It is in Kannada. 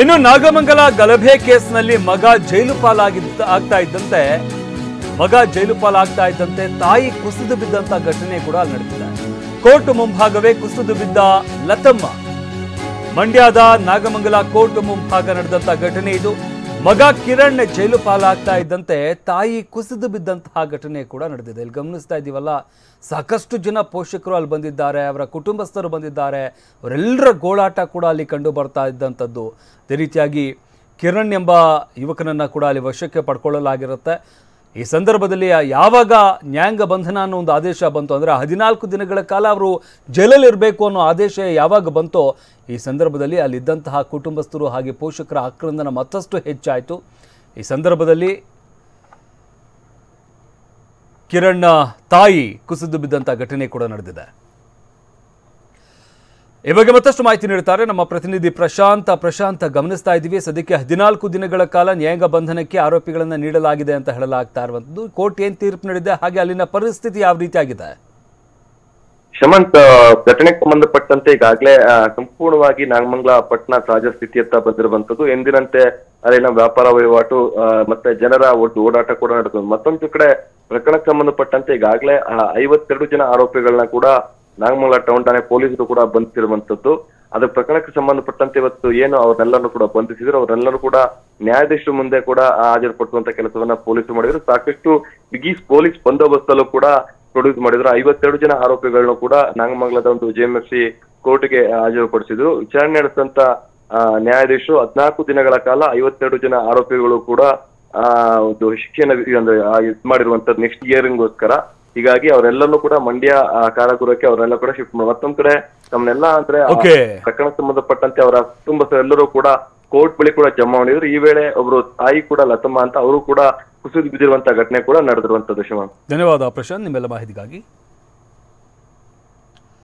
ಇನ್ನು ನಾಗಮಂಗಲ ಗಲಭೆ ಕೇಸ್ನಲ್ಲಿ ಮಗ ಜೈಲು ಪಾಲಾಗ್ತಾ ಇದ್ದಂತೆ ತಾಯಿ ಕುಸಿದು ಬಿದ್ದಂತ ಘಟನೆ ಕೂಡ ನಡೆದಿದೆ. ಕೋರ್ಟ್ ಮುಂಭಾಗವೇ ಕುಸಿದು ಬಿದ್ದ ಲತಮ್ಮ. ಮಂಡ್ಯದ ನಾಗಮಂಗಲ ಕೋರ್ಟ್ ಮುಂಭಾಗ ನಡೆದಂತ ಘಟನೆ ಇದು. ಮಗ ಕಿರಣ್ ಜೈಲು ಪಾಲಾಗ್ತಾ ಇದ್ದಂತೆ ತಾಯಿ ಕುಸಿದು ಬಿದ್ದಂತಹ ಘಟನೆ ಕೂಡ ನಡೆದಿದೆ. ಇಲ್ಲಿ ಗಮನಿಸ್ತಾ ಇದ್ದೀವಲ್ಲ, ಸಾಕಷ್ಟು ಜನ ಪೋಷಕರು ಅಲ್ಲಿ ಬಂದಿದ್ದಾರೆ, ಅವರ ಕುಟುಂಬಸ್ಥರು ಬಂದಿದ್ದಾರೆ. ಅವರೆಲ್ಲರ ಗೋಳಾಟ ಕೂಡ ಅಲ್ಲಿ ಕಂಡು ಬರ್ತಾ ಇದ್ದಂಥದ್ದು. ಅದೇ ರೀತಿಯಾಗಿ ಕಿರಣ್ ಎಂಬ ಯುವಕನನ್ನು ಕೂಡ ಅಲ್ಲಿ ವಶಕ್ಕೆ ಪಡ್ಕೊಳ್ಳಲಾಗಿರುತ್ತೆ. ಈ ಸಂದರ್ಭದಲ್ಲಿ ಯಾವಾಗ ನ್ಯಾಯಾಂಗ ಬಂಧನ ಅನ್ನೋ ಒಂದು ಆದೇಶ ಬಂತು ಅಂದರೆ 14 ದಿನಗಳ ಕಾಲ ಅವರು ಜೈಲಲ್ಲಿರಬೇಕು ಅನ್ನೋ ಆದೇಶ ಯಾವಾಗ ಬಂತೋ ಈ ಸಂದರ್ಭದಲ್ಲಿ ಅಲ್ಲಿದ್ದಂತಹ ಕುಟುಂಬಸ್ಥರು ಹಾಗೆ ಪೋಷಕರ ಆಕ್ರಂದನ ಮತ್ತಷ್ಟು ಹೆಚ್ಚಾಯಿತು. ಈ ಸಂದರ್ಭದಲ್ಲಿ ಕಿರಣ್ ತಾಯಿ ಕುಸಿದು ಬಿದ್ದಂಥ ಘಟನೆ ಕೂಡ ನಡೆದಿದೆ. ಈ ಬಗ್ಗೆ ಮತ್ತಷ್ಟು ಮಾಹಿತಿ ನೀಡುತ್ತಾರೆ ನಮ್ಮ ಪ್ರತಿನಿಧಿ ಪ್ರಶಾಂತ್ ಗಮನಿಸ್ತಾ ಇದ್ದೀವಿ. ಸದ್ಯಕ್ಕೆ 14 ದಿನಗಳ ಕಾಲ ನ್ಯಾಯಾಂಗ ಬಂಧನಕ್ಕೆ ಆರೋಪಿಗಳನ್ನು ನೀಡಲಾಗಿದೆ ಅಂತ ಹೇಳಲಾಗ್ತಾ ಇರುವಂಥದ್ದು. ಕೋರ್ಟ್ ಏನ್ ತೀರ್ಪು ನೀಡಿದೆ, ಹಾಗೆ ಅಲ್ಲಿನ ಪರಿಸ್ಥಿತಿ ಯಾವ ರೀತಿಯಾಗಿದೆ? ಶಮಂತ್, ಘಟನೆಗೆ ಸಂಬಂಧಪಟ್ಟಂತೆ ಈಗಾಗಲೇ ಸಂಪೂರ್ಣವಾಗಿ ನಾಗಮಂಗಲ ಪಟ್ಟಣ ಸಹಜ ಸ್ಥಿತಿಯತ್ತ ಬಂದಿರುವಂತದ್ದು. ಎಂದಿನಂತೆ ಅಲ್ಲಿನ ವ್ಯಾಪಾರ ವಹಿವಾಟು ಮತ್ತೆ ಜನರ ಓಡಾಟ ಕೂಡ ನಡೆದು, ಮತ್ತೊಂದು ಕಡೆ ಪ್ರಕರಣಕ್ಕೆ ಸಂಬಂಧಪಟ್ಟಂತೆ ಈಗಾಗಲೇ 52 ಜನ ಆರೋಪಿಗಳನ್ನ ಕೂಡ ನಾಗಮಂಗಲ ಟೌನ್ ಠಾಣೆ ಪೊಲೀಸರು ಕೂಡ ಬಂಧಿಸಿರುವಂತದ್ದು. ಅದ್ರ ಪ್ರಕರಣಕ್ಕೆ ಸಂಬಂಧಪಟ್ಟಂತೆ ಇವತ್ತು ಏನು ಅವರೆಲ್ಲರೂ ಕೂಡ ಬಂಧಿಸಿದ್ರು, ಅವರೆಲ್ಲರೂ ಕೂಡ ನ್ಯಾಯಾಧೀಶರ ಮುಂದೆ ಕೂಡ ಹಾಜರುಪಡಿಸುವಂತ ಕೆಲಸವನ್ನ ಪೊಲೀಸರು ಮಾಡಿದ್ರು. ಸಾಕಷ್ಟು ಬಿಗಿ ಪೊಲೀಸ್ ಬಂದೋಬಸ್ತಲ್ಲೂ ಕೂಡ ಪ್ರೊಡ್ಯೂಸ್ ಮಾಡಿದ್ರು. 52 ಜನ ಆರೋಪಿಗಳನ್ನು ಕೂಡ ನಾಗಮಂಗಲದ ಒಂದು JMFC ಕೋರ್ಟ್ಗೆ ಹಾಜರುಪಡಿಸಿದ್ರು. ವಿಚಾರಣೆ ನಡೆಸಿದಂತ ನ್ಯಾಯಾಧೀಶರು 14 ದಿನಗಳ ಕಾಲ 52 ಜನ ಆರೋಪಿಗಳು ಕೂಡ ಒಂದು ಶಿಕ್ಷೆಯನ್ನು ಇದ್ ಮಾಡಿರುವಂತದ್ದು ನೆಕ್ಸ್ಟ್ ಇಯರಿಂಗೋಸ್ಕರ. ಹೀಗಾಗಿ ಅವರೆಲ್ಲರೂ ಕೂಡ ಮಂಡ್ಯ ಕಾರಾಗೃಹಕ್ಕೆ ಅವರೆಲ್ಲ ಕೂಡ ಶಿಫ್ಟ್ ಮಾಡಿ, ಮತ್ತೊಂದ್ ಕಡೆ ತಮ್ಮನ್ನೆಲ್ಲ ಅಂದ್ರೆ ಪ್ರಕರಣಕ್ಕೆ ಸಂಬಂಧಪಟ್ಟಂತೆ ಅವರ ಕುಟುಂಬಸ್ಥರೆಲ್ಲರೂ ಕೂಡ ಕೋರ್ಟ್ ಬಳಿ ಕೂಡ ಜಮಾ ಮಾಡಿದ್ರು. ಈ ವೇಳೆ ಒಬ್ರು ತಾಯಿ ಕೂಡ ಲತಮ್ಮ ಅಂತ ಅವರು ಕೂಡ ಕುಸಿದು ಬಿದ್ದಿರುವಂತಹ ಘಟನೆ ಕೂಡ ನಡೆದಿರುವಂತದ್ದು. ಶಿವನ್, ಧನ್ಯವಾದ ಪ್ರಶಾಂತ್ ನಿಮ್ಮೆಲ್ಲ ಮಾಹಿತಿಗಾಗಿ.